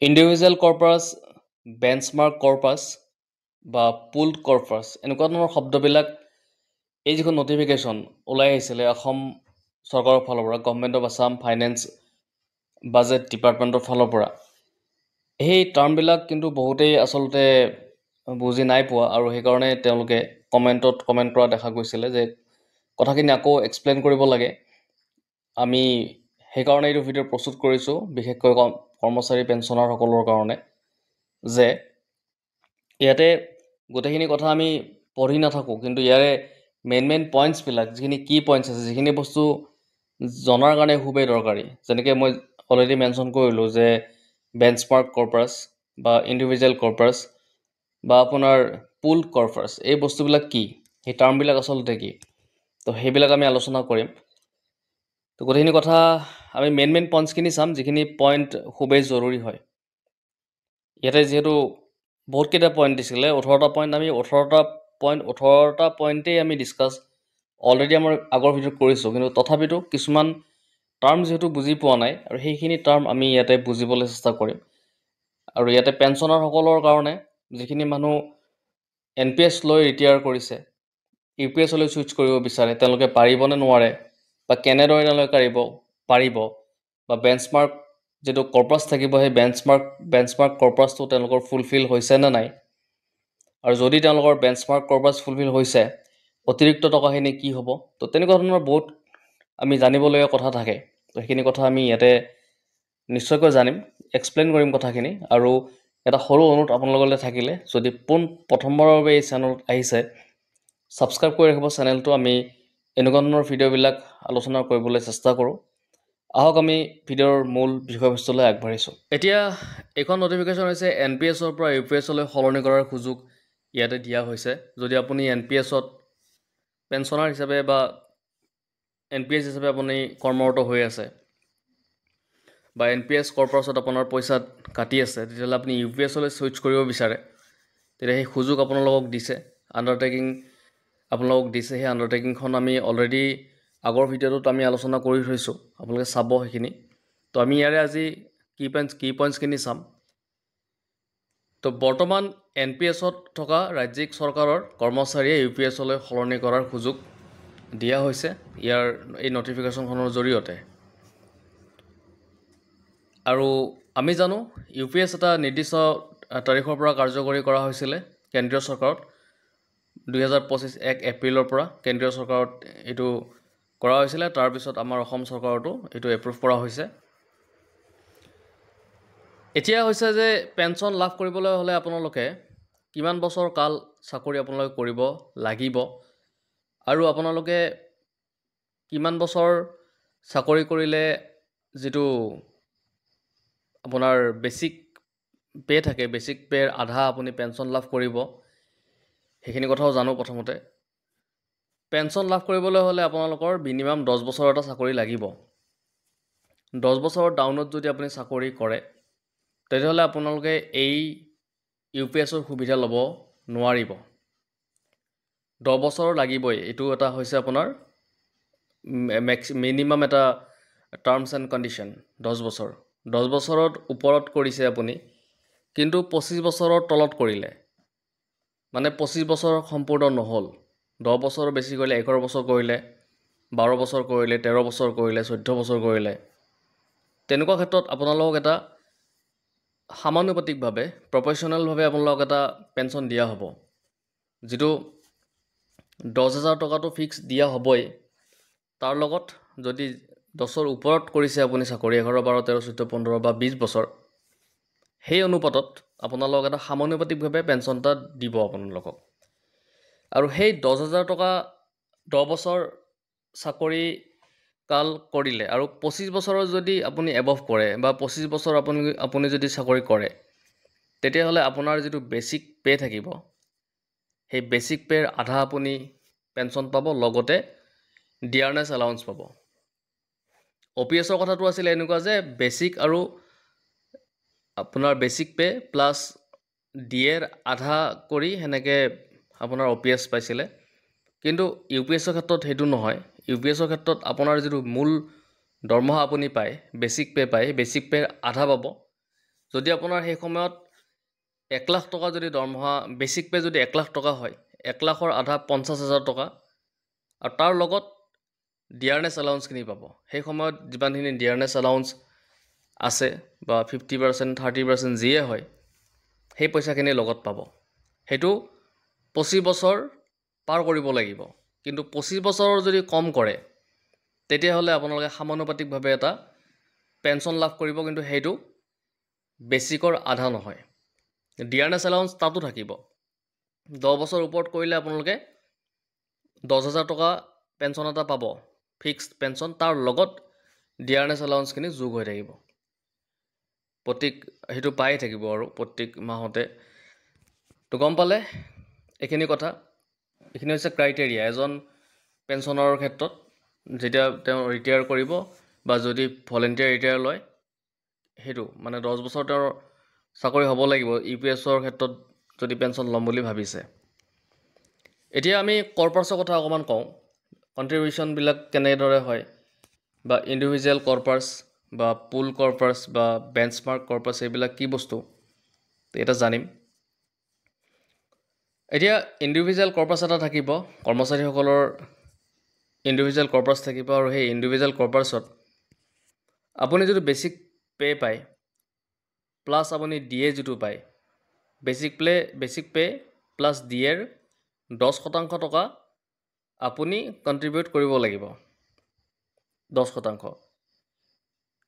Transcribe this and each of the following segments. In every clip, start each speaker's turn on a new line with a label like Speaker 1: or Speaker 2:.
Speaker 1: Individual corpus, benchmark corpus বা pooled corpus এনেকুৱা ধৰণৰ শব্দবিলাক এই যিখন নটিফিকেশ্যন ওলাই আহিছিলে অসম চৰকাৰৰ ফালৰ পৰা, government of Assam finance budget ডিপাৰ্টমেণ্টৰ ফালৰ পৰা, সেই টাৰ্মবিলাক কিন্তু বহুতেই আচলতে বুজি নাই পোৱা আৰু সেইকাৰণে তেওঁলোকে কমেণ্ট কৰা দেখা গৈছিলে যে কথাখিনি আকৌ এক্সপ্লেইন কৰিব লাগে। আমি সেইকাৰণে এইটো ভিডিঅ' প্ৰস্তুত কৰিছোঁ, বিশেষকৈ কৰ্মচাৰী পেঞ্চনাৰসকলৰ কাৰণে, যে ইয়াতে গোটেইখিনি কথা আমি পঢ়ি নাথাকোঁ, কিন্তু ইয়াৰে মেইন পইণ্টছবিলাক, যিখিনি কি পইণ্টছ আছে, যিখিনি বস্তু জনাৰ কাৰণে খুবেই দৰকাৰী, যেনেকৈ মই অলৰেডি মেনশ্যন কৰিলোঁ যে বেঞ্চমাৰ্ক কৰ্পাছ বা ইণ্ডিভিজুৱেল কৰ্পাছ বা আপোনাৰ পুল্ড কৰ্পাছ, এই বস্তুবিলাক কি, সেই টাৰ্মবিলাক আচলতে কি, তো সেইবিলাক আমি আলোচনা কৰিম। তো গোটেইখিনি কথা আমি মেইন পইণ্টছখিনি চাম, যিখিনি পইণ্ট খুবেই জৰুৰী হয়। ইয়াতে যিহেতু বহুতকেইটা পইণ্ট দিছিলে, 18টা পইণ্ট, আমি 18টা পইণ্টেই আমি ডিছকাছ অলৰেডি আমাৰ আগৰ ভিডিঅ'ত কৰিছোঁ, কিন্তু তথাপিতো কিছুমান টাৰ্ম যিহেতু বুজি পোৱা নাই আৰু সেইখিনি টাৰ্ম আমি ইয়াতে বুজিবলৈ চেষ্টা কৰিম। আৰু ইয়াতে পেঞ্চনাৰসকলৰ কাৰণে, যিখিনি মানুহ NPS লৈ ৰিটায়াৰ কৰিছে, UPS লৈ ছুইচ কৰিব বিচাৰে, তেওঁলোকে পাৰিবনে নোৱাৰে বা কেনেদৰে তেওঁলোকে পাৰিব, বা বেঞ্চমাৰ্ক যিটো কৰ্পাছ থাকিব, সেই বেঞ্চমাৰ্ক কৰ্পাছটো তেওঁলোকৰ ফুলফিল হৈছে নে নাই, আৰু যদি তেওঁলোকৰ বেঞ্চমাৰ্ক কৰ্পাছ ফুলফিল হৈছে, অতিৰিক্ত টকাখিনি কি হ'ব। তো তেনেকুৱা ধৰণৰ বহুত আমি জানিবলগীয়া কথা থাকে। তো সেইখিনি কথা আমি ইয়াতে নিশ্চয়কৈ জানিম, এক্সপ্লেইন কৰিম কথাখিনি। আৰু এটা সৰু অনুৰোধ আপোনালোকলৈ থাকিলে, যদি প্ৰথমবাৰৰ বাবে এই চেনেলত আহিছে, ছাবস্ক্ৰাইব কৰি ৰাখিব চেনেলটো। আমি এনেকুৱা ধৰণৰ ভিডিঅ'বিলাক আলোচনা কৰিবলৈ চেষ্টা কৰোঁ। আহক আমি ভিডিঅ'ৰ মূল বিষয়বস্তুলৈ আগবাঢ়িছোঁ। এতিয়া এইখন নটিফিকেশ্যন হৈছে NPSৰ পৰা UPSলৈ সলনি কৰাৰ সুযোগ ইয়াতে দিয়া হৈছে। যদি আপুনি NPSত পেঞ্চনাৰ হিচাপে বা NPS হিচাপে আপুনি কৰ্মৰত হৈ আছে বা NPS কৰ্পাছত আপোনাৰ পইচা কাটি আছে, তেতিয়াহ'লে আপুনি UPSলৈ ছুইচ কৰিব বিচাৰে, তেতিয়া সেই সুযোগ আপোনালোকক দিছে, আণ্ডাৰটেকিং আপোনালোকক দিছে। সেই আণ্ডাৰটেকিংখন আমি অলৰেডি আগৰ ভিডিঅ'টোত আমি আলোচনা কৰি থৈছোঁ, আপোনালোকে চাব সেইখিনি। তো আমি ইয়াৰে আজি কি পইণ্টছখিনি চাম। তো বৰ্তমান NPSত থকা ৰাজ্যিক চৰকাৰৰ কৰ্মচাৰীয়ে UPSলৈ সলনি কৰাৰ সুযোগ দিয়া হৈছে ইয়াৰ এই নটিফিকেশ্যনখনৰ জৰিয়তে। আৰু আমি জানো UPS এটা নিৰ্দিষ্ট তাৰিখৰ পৰা কাৰ্যকৰী কৰা হৈছিলে কেন্দ্ৰীয় চৰকাৰত, 2025 1 এপ্ৰিলৰ পৰা কেন্দ্ৰীয় চৰকাৰত এইটো কৰা হৈছিলে। তাৰপিছত আমাৰ অসম চৰকাৰতো এইটো এপ্ৰুভ কৰা হৈছে। এতিয়া হৈছে যে পেঞ্চন লাভ কৰিবলৈ হ'লে আপোনালোকে কিমান বছৰ কাল চাকৰি আপোনালোকে কৰিব লাগিব, আৰু আপোনালোকে কিমান বছৰ চাকৰি কৰিলে যিটো আপোনাৰ বেচিক পে' থাকে, বেচিক পে'ৰ আধা আপুনি পেঞ্চন লাভ কৰিব, সেইখিনি কথাও জানো। প্ৰথমতে পেঞ্চন লাভ কৰিবলৈ হ'লে আপোনালোকৰ মিনিমাম 10 বছৰ এটা চাকৰি লাগিব। 10 বছৰৰ ডাউনত যদি আপুনি চাকৰি কৰে, তেতিয়াহ'লে আপোনালোকে এই UPSৰ সুবিধা ল'ব নোৱাৰিব। 10 বছৰ লাগিবই, এইটো এটা হৈছে আপোনাৰ মিনিমাম এটা টাৰ্মছ এণ্ড কণ্ডিশ্যন। 10 বছৰ, 10 বছৰত ওপৰত কৰিছে আপুনি, কিন্তু 25 বছৰৰ তলত কৰিলে, মানে 25 বছৰ সম্পূৰ্ণ নহ'ল, 10 বছৰ বেছি কৰিলে, 11 বছৰ কৰিলে, 12 বছৰ কৰিলে, 13 বছৰ কৰিলে, 14 বছৰ কৰিলে, তেনেকুৱা ক্ষেত্ৰত আপোনালোকক এটা সামানুপাতিকভাৱে, প্ৰফেশ্যনেলভাৱে আপোনালোকক এটা পেঞ্চন দিয়া হ'ব, যিটো 10,000 টকাটো ফিক্স দিয়া হ'বই। তাৰ লগত যদি 10ৰ ওপৰত কৰিছে আপুনি চাকৰি, 11, 12, 13, 14, 15 বা 20 বছৰ, সেই অনুপাতত আপোনালোকক এটা সামানুপাতিকভাৱে পেঞ্চন এটা দিব আপোনালোকক। আৰু সেই 10,000 টকা 10 বছৰ চাকৰি কাল কৰিলে, আৰু 25 বছৰৰ যদি আপুনি এবভ কৰে বা 25 বছৰ আপুনি যদি চাকৰি কৰে, তেতিয়াহ'লে আপোনাৰ যিটো বেচিক পে' থাকিব, সেই বেচিক পে'ৰ আধা আপুনি পেঞ্চন পাব, লগতে ডিয়াৰনেছ এলাউঞ্চ পাব। OPSৰ কথাটো আছিলে এনেকুৱা যে বেচিক আৰু আপোনাৰ বেচিক পে' প্লাছ ডিএৰ আধা কৰি সেনেকৈ আপোনাৰ OPS পাইছিলে। কিন্তু UPSৰ ক্ষেত্ৰত সেইটো নহয়। UPSৰ ক্ষেত্ৰত আপোনাৰ যিটো মূল দৰমহা আপুনি পায়, বেচিক পে' পায়, বেচিক পে'ৰ আধা পাব, যদি আপোনাৰ সেই সময়ত 1,00,000 টকা যদি দৰমহা বেচিক পে যদি 1,00,000 টকা হয়, 1,00,000ৰ আধা 50,000 টকা আৰু তাৰ লগত ডিয়াৰনেছ এলাউন্সখিনি পাব। সেই সময়ত যিমানখিনি ডিয়াৰনেছ এলাউন্স আছে বা 50%, 30% যিয়ে হয়, সেই পইচাখিনি লগত পাব। সেইটো 25 বছৰ পাৰ কৰিব লাগিব। কিন্তু 25 বছৰৰ যদি কম কৰে, তেতিয়াহ'লে আপোনালোকে সমানুপাতিকভাৱে এটা পেঞ্চন লাভ কৰিব, কিন্তু সেইটো বেচিকৰ আধা নহয়। ডিয়াৰনেছ এলাউন্স তাতো থাকিব। 10 বছৰ ওপৰত কৰিলে আপোনালোকে 10,000 টকা পেঞ্চন এটা পাব, ফিক্সড পেঞ্চন। তাৰ লগত ডিয়াৰনেছ এলাউন্সখিনি যোগ হৈ থাকিব। সেইটো পায়ে থাকিব আৰু প্ৰত্যেক মাহতে। তো গম পালে এইখিনি কথা। এইখিনি হৈছে ক্ৰাইটেৰিয়া এজন পেঞ্চনৰ ক্ষেত্ৰত, যেতিয়া তেওঁ ৰিটায়াৰ কৰিব বা যদি ভলেণ্টিয়াৰ ৰিটায়াৰ লয়, সেইটো মানে 10 বছৰ তেওঁৰ চাকৰি হ'ব লাগিব UPSৰ ক্ষেত্ৰত যদি পেঞ্চন ল'ম বুলি ভাবিছে। এতিয়া আমি কৰ্পাছৰ কথা অকণমান কওঁ, কণ্ট্ৰিবিউশ্যনবিলাক কেনেদৰে হয়, বা ইণ্ডিভিজুৱেল কৰ্পাছ বা পুল কৰ্পাছ বা বেঞ্চমাৰ্ক কৰ্পাছ, এইবিলাক কি বস্তু এটা জানিম। এতিয়া ইণ্ডিভিজুৱেল কৰ্পাছ এটা থাকিব, কৰ্মচাৰীসকলৰ ইণ্ডিভিজুৱেল কৰ্পাছ থাকিব, আৰু সেই ইণ্ডিভিজুৱেল কৰ্পাছত আপুনি যিটো বেচিক পে পায় প্লাছ আপুনি DA যিটো পায়, বেচিক পে প্লাছ DAৰ 10% টকা আপুনি কণ্ট্ৰিবিউট কৰিব লাগিব, 10%।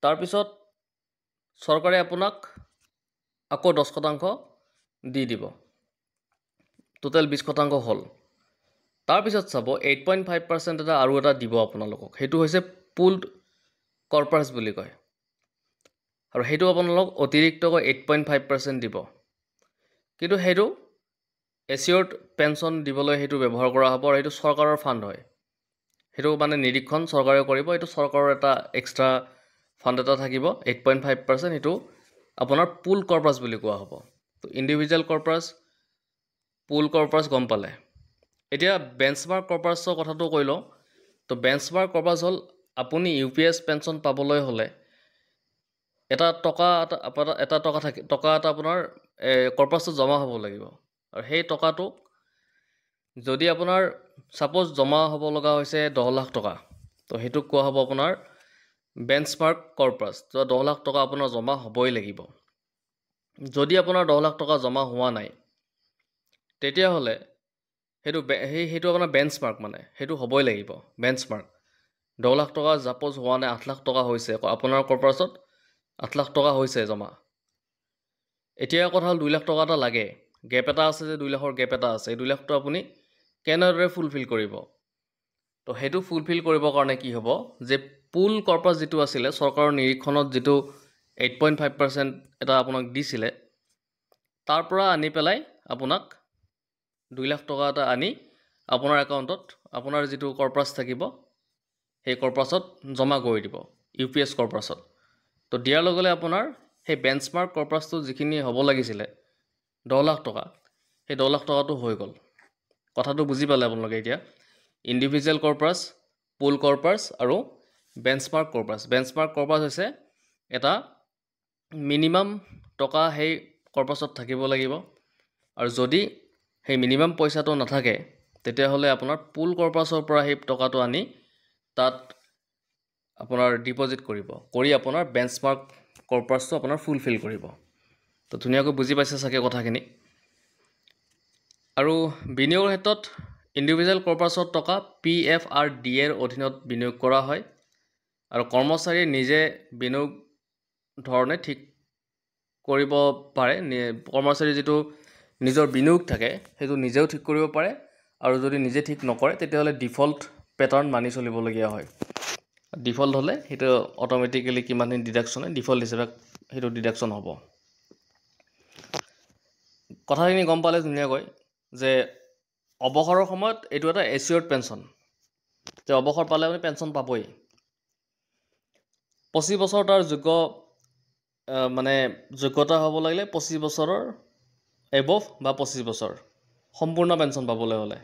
Speaker 1: তাৰপিছত চৰকাৰে আপোনাক আকৌ 10% দি দিব, টোটেল 20% হ'ল। তাৰপিছত চাব 8.5% এটা আৰু এটা দিব আপোনালোকক, সেইটো হৈছে পুলড কৰ্পাছ বুলি কয়, আৰু সেইটো আপোনালোক অতিৰিক্তকৈ 8.5% দিব। কিন্তু সেইটো এচিয়ৰ্ড পেঞ্চন দিবলৈ সেইটো ব্যৱহাৰ কৰা হ'ব, আৰু সেইটো চৰকাৰৰ ফাণ্ড হয়। সেইটো মানে নিৰীক্ষণ চৰকাৰে কৰিব, এইটো চৰকাৰৰ এটা এক্সট্ৰা ফাণ্ড এটা থাকিব 8.5%, সেইটো আপোনাৰ পুল কৰ্পাছ বুলি কোৱা হ'ব। তো ইণ্ডিভিজুৱেল কৰ্পাছ, পুল কৰ্পাছ গম পালে। এতিয়া বেঞ্চমাৰ্ক কৰ্পাছৰ কথাটো কৈ লওঁ। তো বেঞ্চমাৰ্ক কৰ্পাছ হ'ল আপুনি UPS পেঞ্চন পাবলৈ হ'লে এটা টকা আপোনাৰ কৰ্পাছটো জমা হ'ব লাগিব, আৰু সেই টকাটো যদি আপোনাৰ ছাপ'জ জমা হ'ব লগা হৈছে 10 লাখ টকা, তো সেইটোক কোৱা হ'ব আপোনাৰ বেঞ্চমাৰ্ক কৰ্পাছ। তো 10 লাখ টকা আপোনাৰ জমা হ'বই লাগিব। যদি আপোনাৰ 10 লাখ টকা জমা হোৱা নাই, তেতিয়াহ'লে সেইটো আপোনাৰ বেঞ্চমাৰ্ক, মানে সেইটো হ'বই লাগিব বেঞ্চমাৰ্ক। 10 লাখ টকা ছাপ'জ হোৱা নাই, 8 লাখ টকা হৈছে আপোনাৰ কৰ্পাছত, 8 লাখ টকা হৈছে জমা। এতিয়া কথা হ'ল 2 লাখ টকা এটা লাগে, গেপ এটা আছে, যে 2 লাখৰ গেপ এটা আছে, এই 2 লাখটো আপুনি কেনেদৰে ফুলফিল কৰিব? তো সেইটো ফুলফিল কৰিবৰ কাৰণে কি হ'ব, যে পুল কৰ্পাছ যিটো আছিলে চৰকাৰৰ নিৰীক্ষণত, যিটো 8.5% এটা আপোনাক দিছিলে, তাৰ পৰা আনি পেলাই আপোনাক 2 লাখ টকা এটা আনি আপোনাৰ একাউণ্টত আপোনাৰ যিটো কৰ্পাছ থাকিব সেই কৰ্পাছত জমা কৰি দিব, UPS কৰ্পাছত। তো দিয়াৰ লগে লগে আপোনাৰ সেই বেঞ্চমাৰ্ক কৰ্পাছটো যিখিনি হ'ব লাগিছিলে 10 লাখ টকা, সেই 10 লাখ টকাটো হৈ গ'ল। কথাটো বুজি পালে আপোনালোকে এতিয়া? ইণ্ডিভিজুৱেল কৰ্পাছ, পুল কৰ্পাছ আৰু বেঞ্চমাৰ্ক কৰ্পাছ। বেঞ্চমাৰ্ক কৰ্পাছ হৈছে এটা মিনিমাম টকা সেই কৰ্পাছত থাকিব লাগিব, আৰু যদি সেই মিনিমাম পইচাটো নাথাকে, তেতিয়াহ'লে আপোনাৰ পুল কৰ্পাছৰ পৰা সেই টকাটো আনি তাত আপোনাৰ ডিপজিট কৰি আপোনাৰ বেঞ্চমাৰ্ক কৰ্পাছটো আপোনাৰ ফুলফিল কৰিব। তো ধুনীয়াকৈ বুজি পাইছে চাগে কথাখিনি। আৰু বিনিয়োগৰ ক্ষেত্ৰত ইণ্ডিভিজুৱেল কৰ্পাছৰ টকা PFRDAৰ অধীনত বিনিয়োগ কৰা হয়, আৰু কৰ্মচাৰীয়ে নিজে বিনিয়োগ ধৰণে ঠিক কৰিব পাৰে। কৰ্মচাৰীৰ যিটো নিজৰ বিনিয়োগ থাকে সেইটো নিজেও ঠিক কৰিব পাৰে, আৰু যদি নিজে ঠিক নকৰে তেতিয়াহ'লে ডিফল্ট পেটাৰ্ণ মানি চলিবলগীয়া হয়। ডিফল্ট হ'লে সেইটো অট'মেটিকেলি কিমানখিনি ডিডাকশ্যন হয়, ডিফল্ট হিচাপে সেইটো ডিডাকশ্যন হ'ব। কথাখিনি গম পালে ধুনীয়াকৈ, যে অৱসৰৰ সময়ত এইটো এটা এচিয়ৰ্ড পেঞ্চন, যে অৱসৰ পালে আপুনি পেঞ্চন পাবই। 25 বছৰ তাৰ মানে যোগ্যতা হ'ব লাগিলে 25 বছৰৰ এবভ বা 25 বছৰ সম্পূৰ্ণ পেঞ্চন পাবলৈ হ'লে।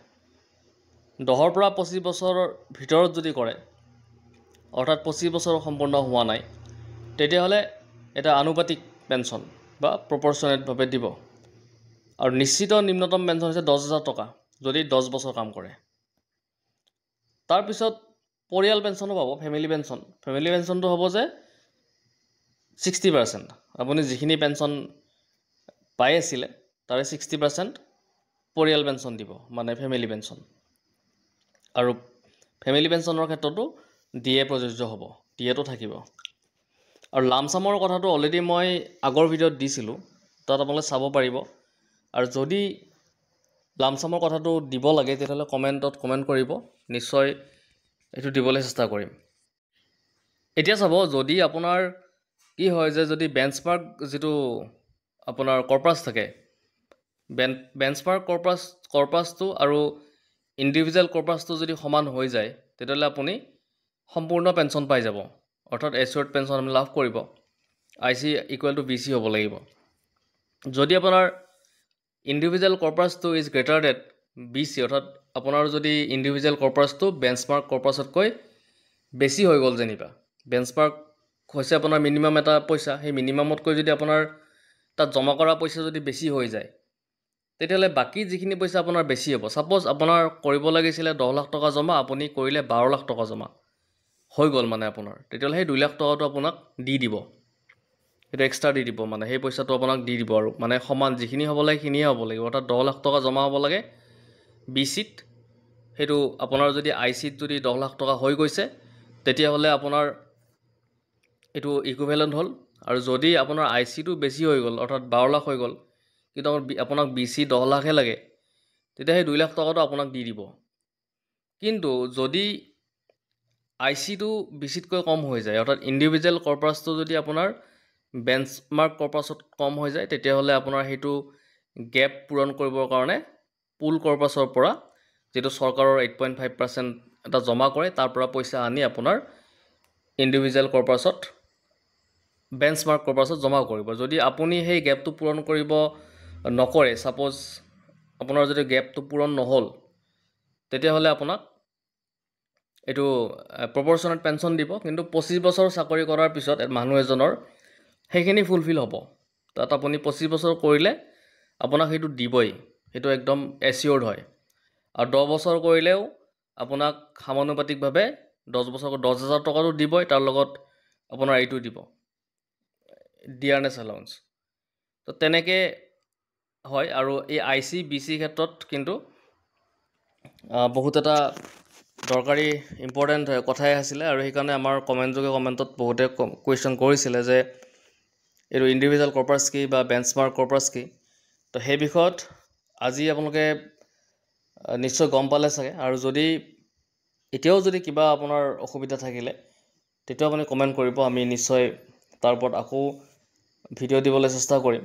Speaker 1: 10ৰ পৰা 25 বছৰৰ ভিতৰত যদি কৰে, অৰ্থাৎ 25 বছৰ সম্পূৰ্ণ হোৱা নাই, তেতিয়াহ'লে এটা আনুপাতিক পেঞ্চন, বা প্ৰপৰ্চনেটভাৱে দিব। আৰু নিশ্চিত নিম্নতম পেঞ্চন হৈছে 10,000 টকা যদি 10 বছৰ কাম কৰে। তাৰপিছত পৰিয়াল পেঞ্চনো পাব, ফেমিলি পেঞ্চন। ফেমিলি পেঞ্চনটো হ'ব যে 60%। আপুনি যিখিনি পেঞ্চন পাই আছিলে তাৰে 60% পৰিয়াল পেঞ্চন দিব, মানে ফেমিলি পেঞ্চন। আৰু ফেমিলি পেঞ্চনৰ ক্ষেত্ৰতো DA প্ৰযোজ্য হ'ব, DAটো থাকিব। আৰু লামচামৰ কথাটো অলৰেডি মই আগৰ ভিডিঅ'ত দিছিলোঁ, তাত আপোনালোকে চাব পাৰিব। আৰু যদি লামচামৰ কথাটো দিব লাগে তেতিয়াহ'লে কমেণ্টত কমেণ্ট কৰিব, নিশ্চয় এইটো দিবলৈ চেষ্টা কৰিম। এতিয়া চাব, যদি আপোনাৰ কি হয় যে যদি বেঞ্চমাৰ্ক যিটো আপোনাৰ কৰ্পাছ থাকে, বেঞ্চমাৰ্ক কৰ্পাছটো আৰু ইণ্ডিভিজুৱেল কৰ্পাছটো যদি সমান হৈ যায় তেতিয়াহ'লে আপুনি সম্পূৰ্ণ পেঞ্চন পাই যাব, অৰ্থাৎ এচিয়ৰ্ড পেঞ্চন আপুনি লাভ কৰিব। IC = BC হ'ব লাগিব। যদি আপোনাৰ ইণ্ডিভিজুৱেল কৰ্পাছটো ইজ গ্ৰেটাৰ দেন BC, অৰ্থাৎ আপোনাৰ যদি ইণ্ডিভিজুৱেল কৰ্পাছটো বেঞ্চমাৰ্ক কৰ্পাছতকৈ বেছি হৈ গ'ল, যেনিবা বেঞ্চমাৰ্ক হৈছে আপোনাৰ মিনিমাম এটা পইচা, সেই মিনিমামতকৈ যদি আপোনাৰ তাত জমা কৰা পইচা যদি বেছি হৈ যায় তেতিয়াহ'লে বাকী যিখিনি পইচা আপোনাৰ বেছি হ'ব। ছাপ'জ আপোনাৰ কৰিব লাগিছিলে 10 লাখ টকা জমা, আপুনি কৰিলে 12 লাখ টকা জমা হৈ গ'ল মানে আপোনাৰ, তেতিয়াহ'লে সেই 2 লাখ টকাটো আপোনাক দি দিব, সেইটো এক্সট্ৰা দি দিব, মানে সেই পইচাটো আপোনাক দি দিব। আৰু মানে সমান যিখিনি হ'ব লাগে সেইখিনিয়ে হ'ব লাগিব, অৰ্থাৎ 10 লাখ টকা জমা হ'ব লাগে BCত, সেইটো আপোনাৰ যদি ICত যদি 10 লাখ টকা হৈ গৈছে তেতিয়াহ'লে আপোনাৰ এইটো ইকুইভেলেণ্ট হ'ল। আৰু যদি আপোনাৰ ICটো বেছি হৈ গ'ল, অৰ্থাৎ 12 লাখ হৈ গ'ল, কিন্তু আপোনাক BC 10 লাখহে লাগে, তেতিয়া সেই 2 লাখ টকাটো আপোনাক দি দিব। কিন্তু যদি ICটো BCতকৈ কম হৈ যায়, অৰ্থাৎ ইণ্ডিভিজুৱেল কৰ্পাছটো যদি আপোনাৰ বেঞ্চমাৰ্ক কৰ্পাছত কম হৈ যায়, তেতিয়াহ'লে আপোনাৰ সেইটো গেপ পূৰণ কৰিবৰ কাৰণে পুল কৰ্পাছৰ পৰা, যিটো চৰকাৰৰ 8.5% এটা জমা কৰে, তাৰ পৰা পইচা আনি আপোনাৰ ইণ্ডিভিজুৱেল কৰ্পাছত বেঞ্চমাৰ্ক কৰ্পাছত জমা কৰিব। যদি আপুনি সেই গেপটো পূৰণ কৰিব নকৰে, ছাপ'জ আপোনাৰ যদি গেপটো পূৰণ নহ'ল, তেতিয়াহ'লে আপোনাক এইটো প্ৰপৰ্চনেট পেঞ্চন দিব। কিন্তু 25 বছৰ চাকৰি কৰাৰ পিছত মানুহ এজনৰ সেইখিনি ফুলফিল হ'ব, তাত আপুনি 25 বছৰ কৰিলে আপোনাক সেইটো দিবই, সেইটো একদম এচিয়ৰ্ড হয়। আৰু 10 বছৰ কৰিলেও আপোনাক সামানুপাতিকভাৱে 10 বছৰ 10,000 টকাটো দিবই, তাৰ লগত আপোনাৰ এইটো দিব, ডিয়াৰনেছ এলাউঞ্চ। তো তেনেকৈ হয়। আৰু এই IC BC ক্ষেত্ৰত কিন্তু বহুত এটা দৰকাৰী ইম্পৰ্টেণ্ট কথাই আছিলে, আৰু সেইকাৰণে আমাৰ কমেণ্টত বহুতে কুৱেশ্যন কৰিছিলে যে এইটো ইণ্ডিভিজুৱেল কৰ্পাছ কি বা বেঞ্চমাৰ্ক কৰ্পাছ কি। তো সেই বিষয়ত আজি আপোনালোকে নিশ্চয় গম পালে চাগে। আৰু যদি এতিয়াও যদি কিবা আপোনাৰ অসুবিধা থাকিলে তেতিয়াও আপুনি কমেণ্ট কৰিব, আমি নিশ্চয় তাৰ ওপৰত আকৌ ভিডিঅ' দিবলৈ চেষ্টা কৰিম।